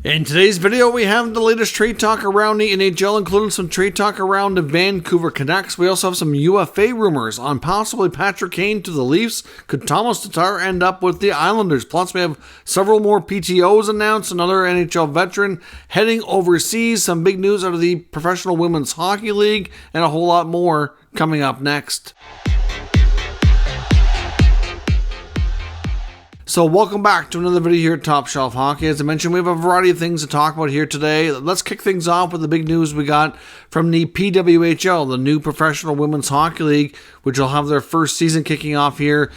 In today's video, we have the latest trade talk around the NHL, including some trade talk around the Vancouver Canucks. We also have some UFA rumors on possibly Patrick Kane to the Leafs. Could Thomas Tatar end up with the Islanders? Plus, we have several more PTOs announced, another NHL veteran heading overseas, some big news out of the Professional Women's Hockey League, and a whole lot more coming up next. So welcome back to another video here at Top Shelf Hockey. As I mentioned, we have a variety of things to talk about here today. Let's kick things off with the big news we got from the PWHL, the new Professional Women's Hockey League, which will have their first season kicking off here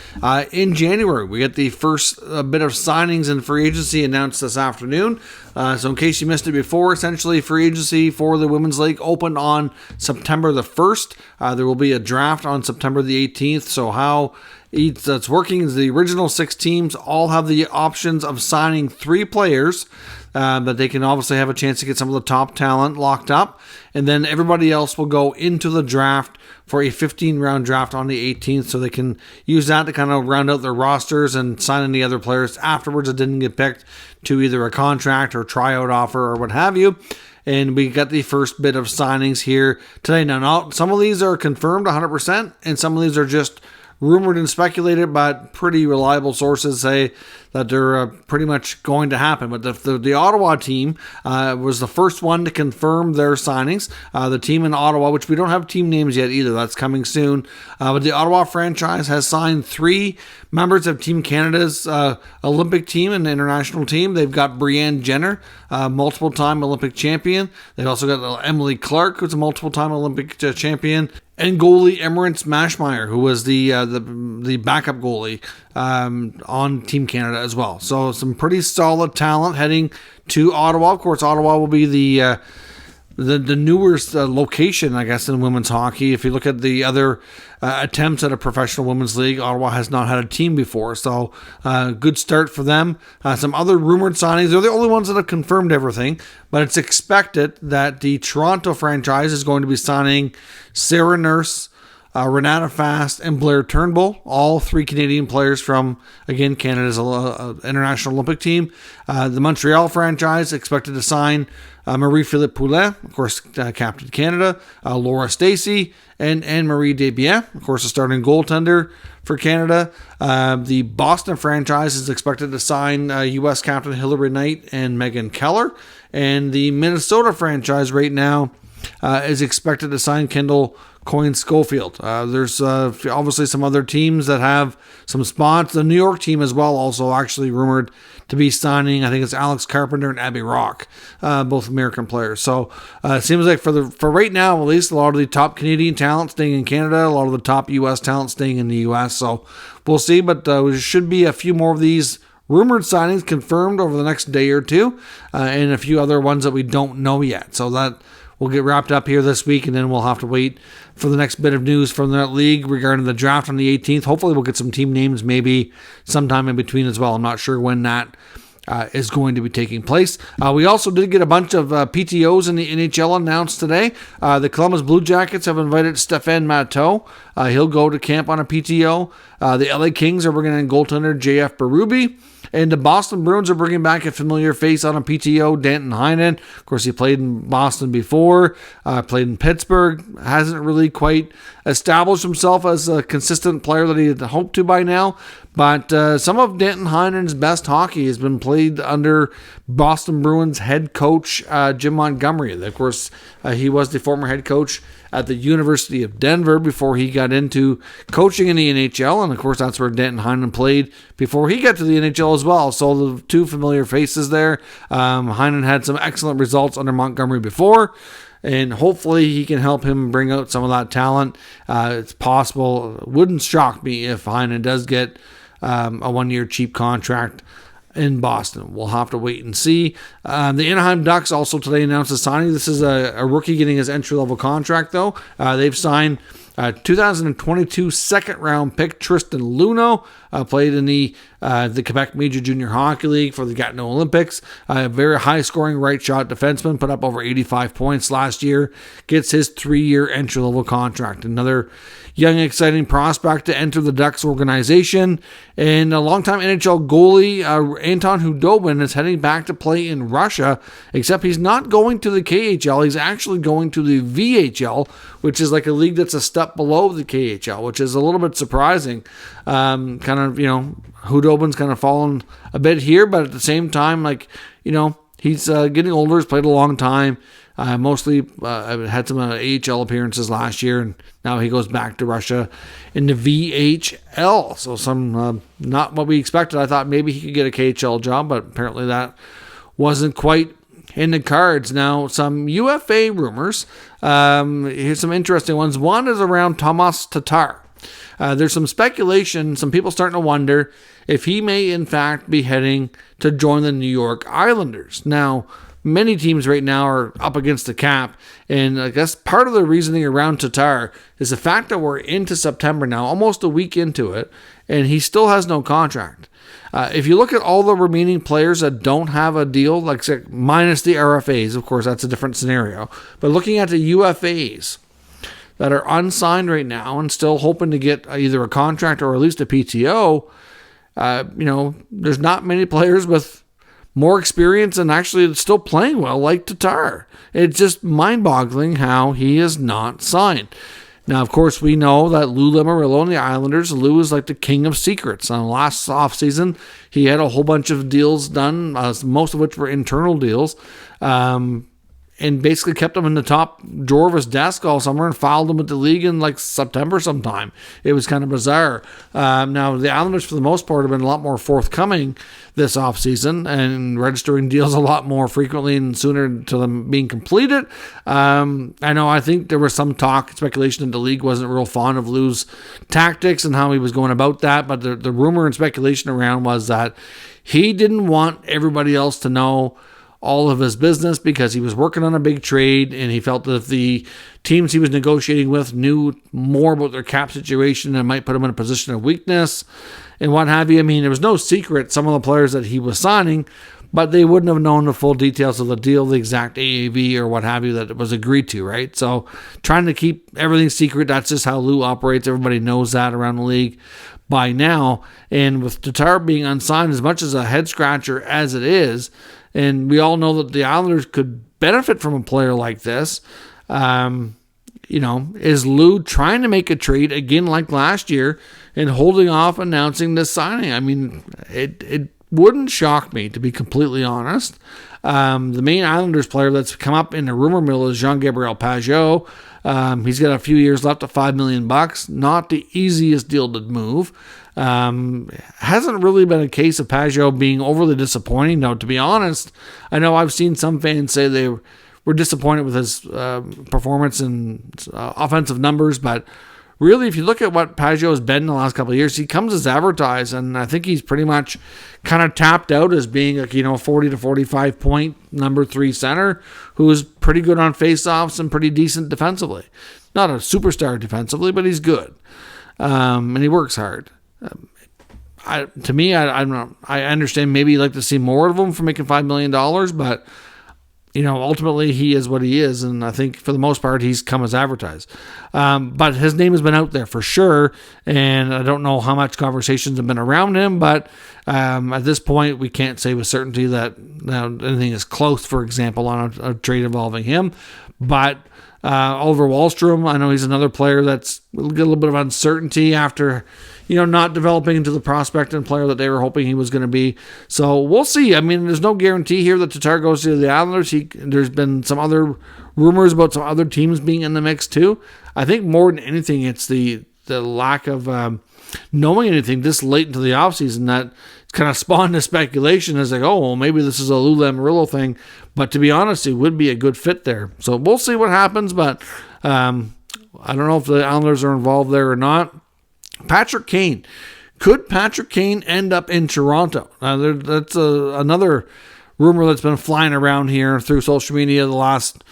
in January. We get the first bit of signings and free agency announced this afternoon. So in case you missed it before, essentially free agency for the Women's League opened on September the 1st. There will be a draft on September the 18th. So how it's working is the original 6 teams all have the options of signing 3 players, but they can obviously have a chance to get some of the top talent locked up. And then everybody else will go into the draft for a 15-round draft on the 18th, so they can use that to kind of round out their rosters and sign any other players afterwards that didn't get picked to either a contract or tryout offer or what have you. And we got the first bit of signings here today. Now, some of these are confirmed 100%, and some of these are just rumored and speculated, but pretty reliable sources say that they're pretty much going to happen. But the Ottawa team was the first one to confirm their signings. The team in Ottawa, which we don't have team names yet either, that's coming soon. But the Ottawa franchise has signed 3 members of Team Canada's Olympic team and international team. They've got Brianne Jenner, multiple-time Olympic champion. They've also got Emily Clark, who's a multiple-time Olympic champion, and goalie Emmerich Maschmeyer, who was the backup goalie on Team Canada as well. So some pretty solid talent heading to Ottawa. Of course, Ottawa will be the newer location, I guess, in women's hockey. If you look at the other attempts at a professional women's league, Ottawa has not had a team before. So good start for them. Some other rumored signings. They're the only ones that have confirmed everything, but it's expected that the Toronto franchise is going to be signing Sarah Nurse, Renata Fast, and Blair Turnbull, all 3 Canadian players from, again, Canada's international Olympic team. The Montreal franchise expected to sign Marie-Philippe Poulin, of course, Captain Canada, Laura Stacey, and Anne-Marie Desbiens, of course, a starting goaltender for Canada. The Boston franchise is expected to sign U.S. Captain Hillary Knight and Megan Keller. And the Minnesota franchise right now is expected to sign Kendall Coyne-Schofield. There's obviously some other teams that have some spots. The New York team as well, also actually rumored to be signing, I think it's Alex Carpenter and Abby Rock, both American players. So it seems like for right now, at least, a lot of the top Canadian talent staying in Canada, a lot of the top U.S. talent staying in the U.S. So we'll see, but there should be a few more of these rumored signings confirmed over the next day or two, and a few other ones that we don't know yet. So that will get wrapped up here this week, and then we'll have to wait for the next bit of news from that league regarding the draft on the 18th. Hopefully we'll get some team names maybe sometime in between as well. I'm not sure when that is going to be taking place. We also did get a bunch of PTOs in the NHL announced today. The Columbus Blue Jackets have invited Stéphane Matteau. He'll go to camp on a PTO. The LA Kings are bringing in goaltender JF Berube. And the Boston Bruins are bringing back a familiar face on a PTO, Danton Heinen. Of course, he played in Boston before, played in Pittsburgh, hasn't really quite established himself as a consistent player that he had hoped to by now. But some of Danton Heinen's best hockey has been played under Boston Bruins head coach Jim Montgomery. Of course, he was the former head coach at the University of Denver before he got into coaching in the NHL. And of course, that's where Danton Heinen played before he got to the NHL as well. So the 2 familiar faces there. Heinen had some excellent results under Montgomery before, and hopefully he can help him bring out some of that talent. It's possible. It wouldn't shock me if Heinen does get a 1-year cheap contract in Boston. We'll have to wait and see. The Anaheim Ducks also today announced a signing. This is a rookie getting his entry-level contract, though. They've signed 2022 second-round pick Tristan Luneau played in the Quebec Major Junior Hockey League for the Gatineau Olympics. A very high-scoring right-shot defenseman, put up over 85 points last year. Gets his 3-year entry-level contract. Another young, exciting prospect to enter the Ducks organization. And a longtime NHL goalie, Anton Khudobin, is heading back to play in Russia, except he's not going to the KHL. He's actually going to the VHL, which is like a league that's a step below the KHL, which is a little bit surprising. Khudobin's kind of fallen a bit here, but at the same time, he's getting older. He's played a long time. Mostly had some AHL appearances last year, and now he goes back to Russia in the VHL. So some not what we expected. I thought maybe he could get a KHL job, but apparently that wasn't quite in the cards. Now, some UFA rumors. Here's some interesting ones. One is around Tomas Tatar. There's some speculation, some people starting to wonder if he may in fact be heading to join the New York Islanders. Now, many teams right now are up against the cap, and I guess part of the reasoning around Tatar is the fact that we're into September now, almost a week into it, and he still has no contract. If you look at all the remaining players that don't have a deal, like minus the RFAs, of course, that's a different scenario, but looking at the UFAs that are unsigned right now and still hoping to get either a contract or at least a PTO, there's not many players with more experience and actually still playing well like Tatar. It's just mind-boggling how he is not signed. Now, of course, we know that Lou Lamoriello and the Islanders, Lou is like the king of secrets. Last offseason, he had a whole bunch of deals done, most of which were internal deals, and basically kept him in the top drawer of his desk all summer and filed him with the league in like September sometime. It was kind of bizarre. Now, the Islanders, for the most part, have been a lot more forthcoming this offseason and registering deals a lot more frequently and sooner to them being completed. I think there was some talk, speculation that the league wasn't real fond of Lou's tactics and how he was going about that, but the rumor and speculation around was that he didn't want everybody else to know all of his business because he was working on a big trade, and he felt that if the teams he was negotiating with knew more about their cap situation, it might put him in a position of weakness and what have you. I mean, there was no secret, some of the players that he was signing, but they wouldn't have known the full details of the deal, the exact AAV or what have you that it was agreed to, right? So trying to keep everything secret, that's just how Lou operates. Everybody knows that around the league by now. And with Tatar being unsigned, as much as a head scratcher as it is, and we all know that the Islanders could benefit from a player like this, is Lou trying to make a trade again like last year and holding off announcing this signing? I mean, it wouldn't shock me, to be completely honest. The main Islanders player that's come up in the rumor mill is Jean-Gabriel Pageau. He's got a few years left at $5 million. Not the easiest deal to move. Hasn't really been a case of Pageau being overly disappointing. Now, to be honest, I know I've seen some fans say they were disappointed with his performance and offensive numbers, but really, if you look at what Pageau has been in the last couple of years, he comes as advertised, and I think he's pretty much kind of tapped out as being a 40 to 45 point number 3 center who is pretty good on faceoffs and pretty decent defensively. Not a superstar defensively, but he's good, and he works hard. I understand maybe you'd like to see more of him for making $5 million, but ultimately he is what he is, and I think for the most part he's come as advertised. But his name has been out there for sure, and I don't know how much conversations have been around him, but at this point we can't say with certainty that anything is close, for example, on a trade involving him. But Oliver Wahlstrom, I know he's another player that's got a little bit of uncertainty after not developing into the prospect and player that they were hoping he was going to be. So we'll see. I mean, there's no guarantee here that Tatar goes to the Islanders. There's been some other rumors about some other teams being in the mix too. I think more than anything, it's the lack of knowing anything this late into the offseason that kind of spawned the speculation as maybe this is a Lou Lamoriello thing. But to be honest, it would be a good fit there. So we'll see what happens, but I don't know if the Islanders are involved there or not. Patrick Kane. Could Patrick Kane end up in Toronto? That's another rumor that's been flying around here through social media the last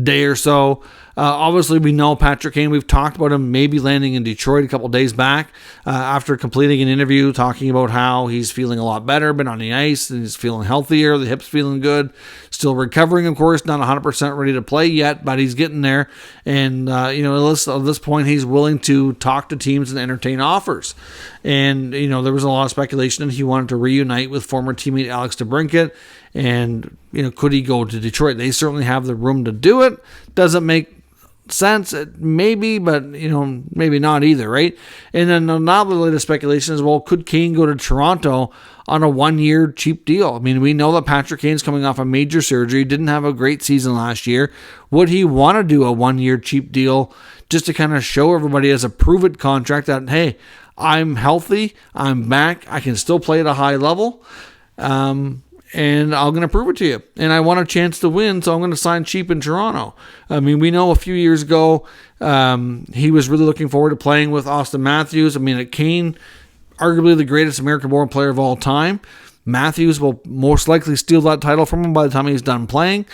day or so. Obviously, we know Patrick Kane. We've talked about him maybe landing in Detroit a couple days back after completing an interview talking about how he's feeling a lot better, been on the ice, and he's feeling healthier. The hip's feeling good. Still recovering, of course, not 100% ready to play yet, but he's getting there. And, at this point, he's willing to talk to teams and entertain offers. And, there was a lot of speculation that he wanted to reunite with former teammate Alex DeBrincat. And, could he go to Detroit? They certainly have the room to do it. Doesn't make sense, maybe, but maybe not either, right? And then now the latest speculation is, well, could Kane go to Toronto on a 1-year cheap deal? I mean, we know that Patrick Kane's coming off a major surgery, didn't have a great season last year. Would he want to do a 1-year cheap deal just to kind of show everybody as a prove-it contract that, hey, I'm healthy, I'm back, I can still play at a high level, and I'm going to prove it to you. And I want a chance to win, so I'm going to sign cheap in Toronto. I mean, we know a few years ago he was really looking forward to playing with Austin Matthews. I mean, Kane, arguably the greatest American-born player of all time. Matthews will most likely steal that title from him by the time he's done playing.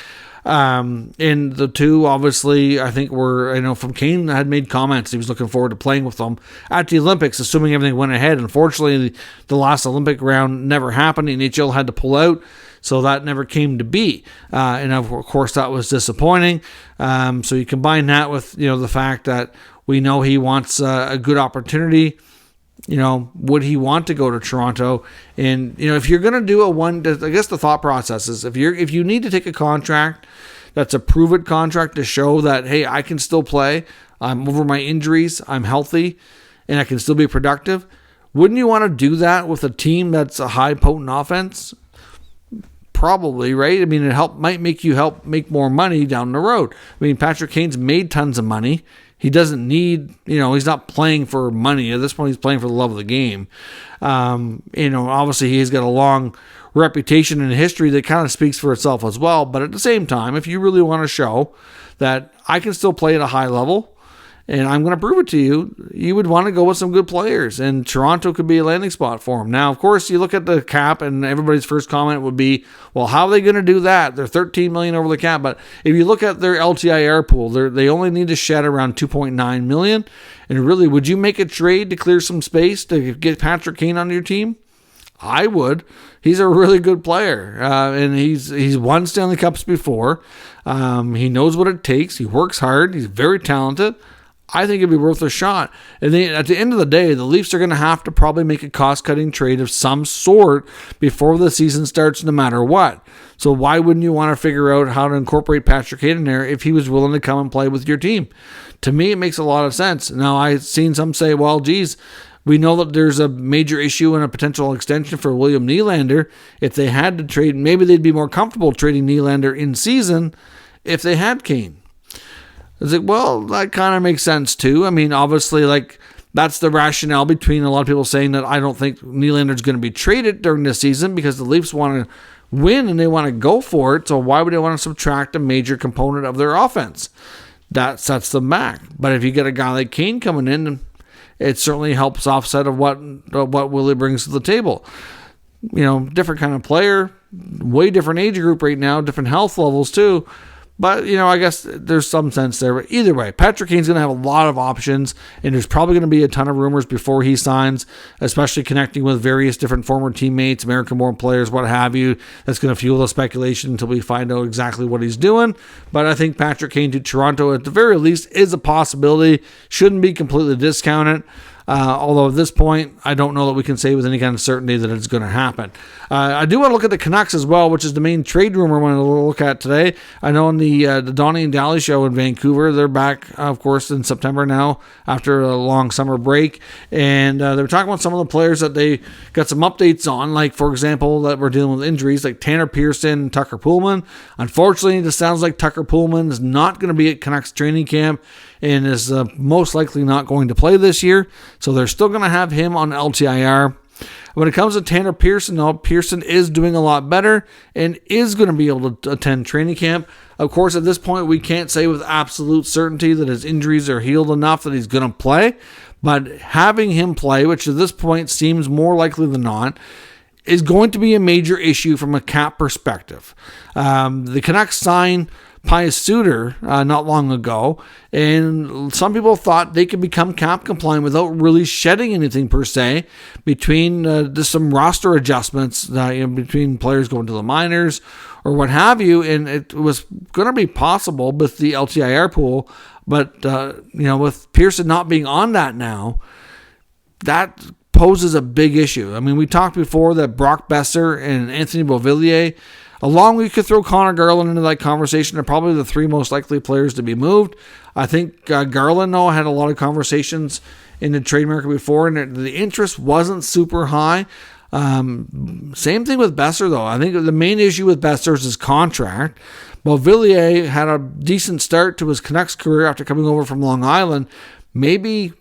And the two, obviously, I think from Kane had made comments. He was looking forward to playing with them at the Olympics, assuming everything went ahead. Unfortunately, the last Olympic round never happened. The NHL had to pull out, so that never came to be. And of course, that was disappointing. So you combine that with, the fact that we know he wants a good opportunity. Would he want to go to Toronto? And, if you're going to do I guess the thought process is if you need to take a contract that's a prove-it contract to show that, hey, I can still play, I'm over my injuries, I'm healthy, and I can still be productive, wouldn't you want to do that with a team that's a high potent offense? Probably, right? I mean, might make you make more money down the road. I mean, Patrick Kane's made tons of money. He doesn't need, he's not playing for money. At this point, he's playing for the love of the game. Obviously he's got a long reputation and history that kind of speaks for itself as well. But at the same time, if you really want to show that I can still play at a high level and I'm going to prove it to you, you would want to go with some good players. And Toronto could be a landing spot for him. Now, of course, you look at the cap and everybody's first comment would be, well, how are they going to do that? They're $13 million over the cap. But if you look at their LTIR pool, they only need to shed around $2.9 million. And really, would you make a trade to clear some space to get Patrick Kane on your team? I would. He's a really good player. And he's won Stanley Cups before. He knows what it takes. He works hard. He's very talented. I think it'd be worth a shot. And then at the end of the day, the Leafs are going to have to probably make a cost-cutting trade of some sort before the season starts, no matter what. So why wouldn't you want to figure out how to incorporate Patrick Kane in there if he was willing to come and play with your team? To me, it makes a lot of sense. Now, I've seen some say, well, geez, we know that there's a major issue and a potential extension for William Nylander. If they had to trade, maybe they'd be more comfortable trading Nylander in season if they had Kane. It's like, well, that kind of makes sense too. I mean, obviously, that's the rationale between a lot of people saying that I don't think Nylander's going to be traded during this season because the Leafs want to win and they want to go for it. So why would they want to subtract a major component of their offense? That sets them back. But if you get a guy like Kane coming in, it certainly helps offset of what Willie brings to the table. Different kind of player, way different age group right now, different health levels too. But, I guess there's some sense there. But either way, Patrick Kane's going to have a lot of options, and there's probably going to be a ton of rumors before he signs, especially connecting with various different former teammates, American-born players, what have you. That's going to fuel the speculation until we find out exactly what he's doing. But I think Patrick Kane to Toronto, at the very least, is a possibility. Shouldn't be completely discounted. Although at this point, I don't know that we can say with any kind of certainty that it's going to happen. I do want to look at the Canucks as well, which is the main trade rumor I want to look at today. I know on the Donnie and Daly show in Vancouver, they're back, of course, in September now after a long summer break. And they were talking about some of the players that they got some updates on, like, for example, that we're dealing with injuries, like Tanner Pearson and Tucker Poolman. Unfortunately, it sounds like Tucker Poolman is not going to be at Canucks training camp and is most likely not going to play this year. So they're still going to have him on LTIR. When it comes to Tanner Pearson, though, Pearson is doing a lot better and is going to be able to attend training camp. Of course, at this point, we can't say with absolute certainty that his injuries are healed enough that he's going to play. But having him play, which at this point seems more likely than not, is going to be a major issue from a cap perspective. The Canucks sign Pius Suter not long ago, and some people thought they could become cap compliant without really shedding anything per se, between just some roster adjustments between players going to the minors or what have you, and it was going to be possible with the LTIR pool, but with Pearson not being on that now, that poses a big issue. I mean, we talked before that Brock Besser and Anthony Beauvillier, along we could throw Connor Garland into that conversation, are probably the three most likely players to be moved. I think Garland, though, had a lot of conversations in the trade market before, and the interest wasn't super high. Same thing with Besser, though. I think the main issue with Besser is his contract. Beauvillier had a decent start to his Canucks career after coming over from Long Island. Maybe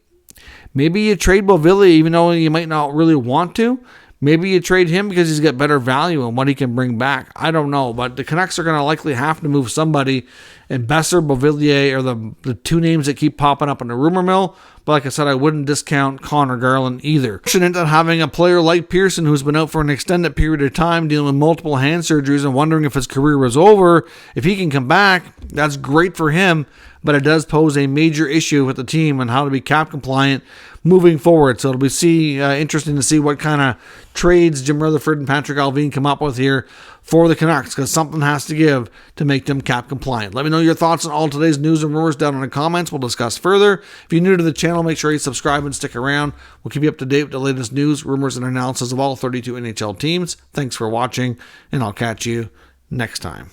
you trade Beauvillier, even though you might not really want to. Maybe you trade him because he's got better value and what he can bring back. I don't know, but the Canucks are going to likely have to move somebody, and Besser, Beauvillier are the two names that keep popping up in the rumor mill. But like I said, I wouldn't discount Connor Garland either. Fortunate that having a player like Pearson, who's been out for an extended period of time dealing with multiple hand surgeries and wondering if his career was over, if he can come back, that's great for him. But it does pose a major issue with the team on how to be cap compliant moving forward. So it'll be interesting to see what kind of trades Jim Rutherford and Patrick Allvin come up with here for the Canucks, because something has to give to make them cap compliant. Let me know your thoughts on all today's news and rumors down in the comments. We'll discuss further. If you're new to the channel, make sure you subscribe and stick around. We'll keep you up to date with the latest news, rumors, and analysis of all 32 NHL teams. Thanks for watching, and I'll catch you next time.